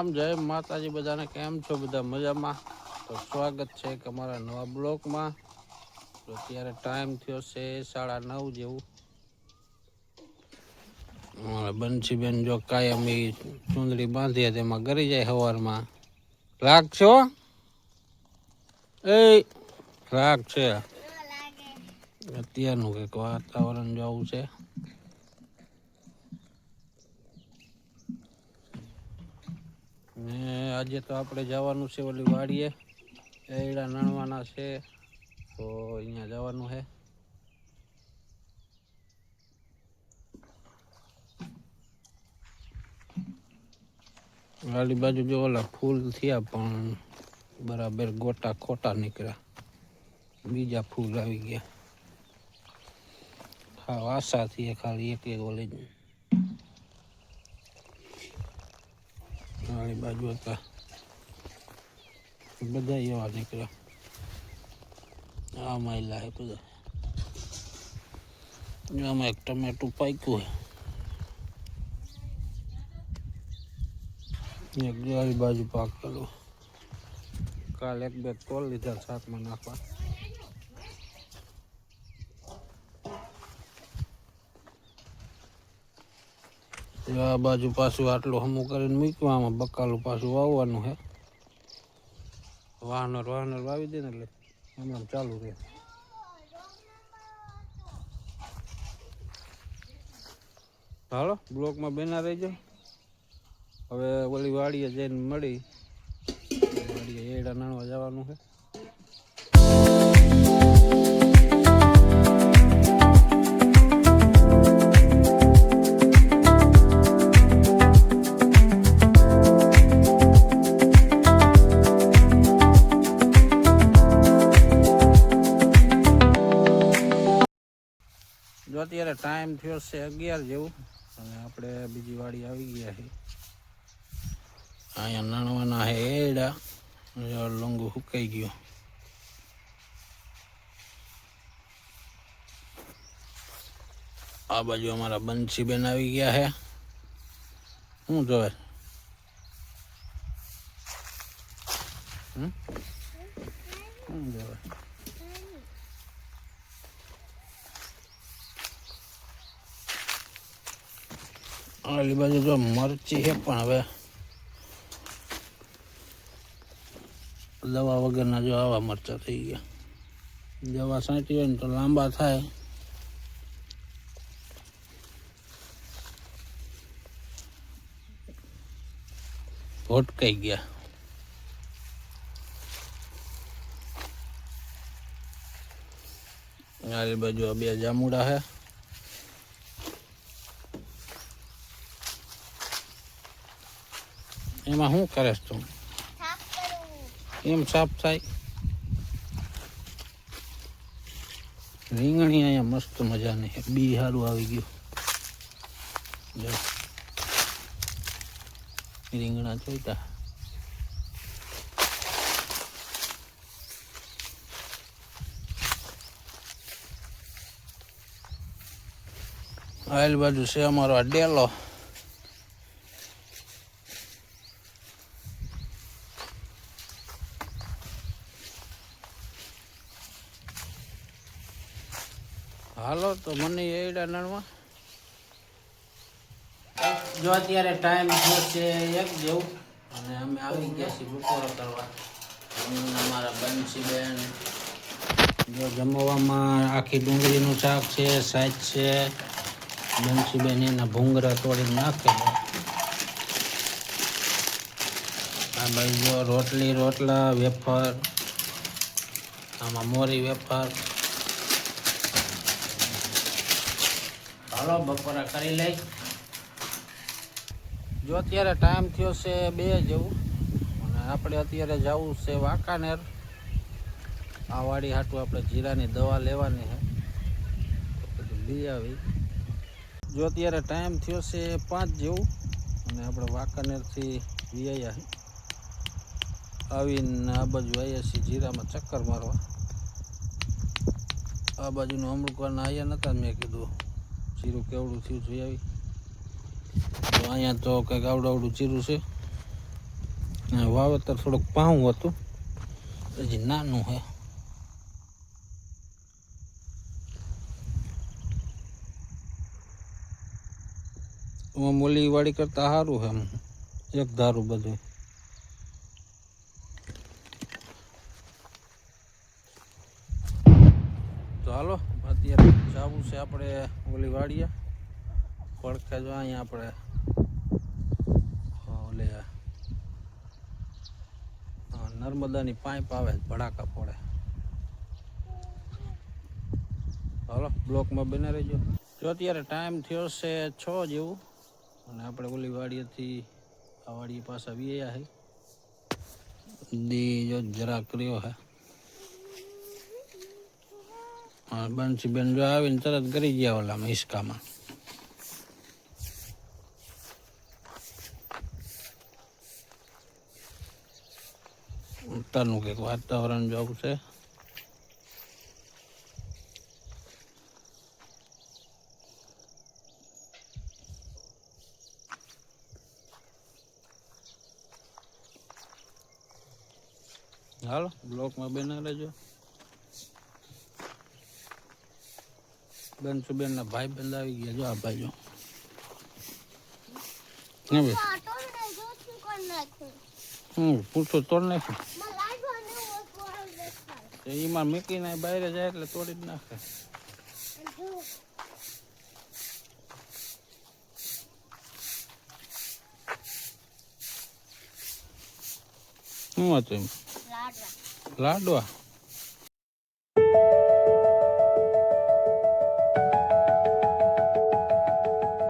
રામ જય માતાજી બધાને કેમ છો બધા મજામાં તો સ્વાગત છે કે અમારા નવા બ્લોકમાં તો અત્યારે ટાઈમ થયો છે 9:30 જેવું બંસીબેન જો કાયમી ચૂંદડી બાંધીએ તેમાં ગરી જાય સવારમાં રાખશો એ રાખ છે અત્યારનું કંઈક વાતાવરણ જવું છે ને આજે તો આપણે જવાનું છે ઓલી વાડીએ એડા નાણવાના છે તો અહીંયા જવાનું છે વાડી બાજુ જો ઓલા ફૂલ થયા પણ બરાબર ગોટા ખોટા નીકળ્યા બીજા ફૂલ આવી ગયા હા આશા થી ખાલી એક ઓલી વાડી બાજુ હતા બધા એવા નીકળ્યા આમાં લાય બધા આમાં એક ટમેટું પાક્યું એક ગાડી બાજુ પાક કરું કાલ એક બે તોલ લીધા શાકમાં નાખવા આ બાજુ પાછું આટલું હમું કરીને મૂક્યું આમાં બકાલું પાછું વાવવાનું છે વાહનર વાવી દે ને એટલે હમણાં ચાલુ રહે હાલો બ્લોકમાં બેના રહેજો હવે ઓલી વાડીએ જઈને મળી વાડીએ એડા નાણવા જવાનું છે જો અત્યારે ટાઈમ થયો છે 11 જેવું અને આપણે બીજી વાડી આવી ગયા છે અહીંયા નાણવાના છે એડા લંગુ સુકાઈ ગયો આ બાજુ અમારા બંસીબેન આવી ગયા છે શું જોવે શું જોવે આલી બાજુ જો મરચી છે પણ હવે દવા વગરના જો આવા મરચા થઈ ગયા દવા છાંટી હોય ને તો લાંબા થાય ભટકાઈ ગયા આલી બાજુ બે જામુડા છે એમાં શું કરે તું એમ સાફ થાય રીંગણી અહીંયા મસ્ત મજાની બી સારું આવી ગયું રીંગણા જોઈતા આયલ બાજુ છે અમારો આ ડેલો હાલો તો મને એડા નાણવા જો અત્યારે ટાઈમ થયો છે 1 જેવું અને અમે આવી ગયા છીએ બપોરો કરવા અમારા બંસીબેન જો જમવામાં આખી ડુંગળીનું શાક છે સાજ છે બંસીબેન એના ભૂંગરા તોડીને નાખે આ બાજુ જો રોટલા વેફર આમાં મોરી વેફર હાલો બપોરા કરી લઈ જો અત્યારે ટાઈમ થયો છે 2 જેવું અને આપણે અત્યારે જવું છે વાંકાનેર આ વાડી હાટું આપણે જીરાની દવા લેવાની છે લઈ આવી જો અત્યારે ટાઈમ થયો છે 5 જેવું અને આપણે વાંકાનેરથી વ્યાયા આવીને આ બાજુ આવ્યા છીએ જીરામાં ચક્કર મારવા આ બાજુનું અમૃતવારના આવ્યા નહોતા મેં કીધું જીરું કેવડું થયું જોઈ આવી તો અહીંયા તો કંઈક આવડું જીરું છે વાવેતર થોડુંક પાવું હતું, હજી નાનું છે. મોલી વાડી કરતા સારું છે, એમ એક ધારું બધું. તો હાલો અત્યારે જવું છે આપણે ઓલી વાડીએ. પડખે જો અહીંયા આપણે ઓલે નર્મદાની પાઇપ આવે, ભડાકા પડે. હાલો બ્લોકમાં બને રહેજો. જો અત્યારે ટાઈમ થયો છે 6 જેવું, અને આપણે ઓલી વાડીએથી આ વાડીએ પાછા વ્યાયા છે. દી જો જરા કર્યો હે. બંસી બેન જો આવીને તરત કરી ગયા ઓલામાં હિસકામાં. ઉત્તરનું કંઈક વાતાવરણ જો આવું છે. હાલો બ્લોકમાં બના રહેજો. બંસુબેન ના ભાઈ બંધ આવી ગયા જો આ ભાઈ જો. પૂછો તોડ નાખ્યું. એમાં મૂકીને બહાર જાય એટલે તોડી જ નાખે. શું હતું એમ? લાડવા.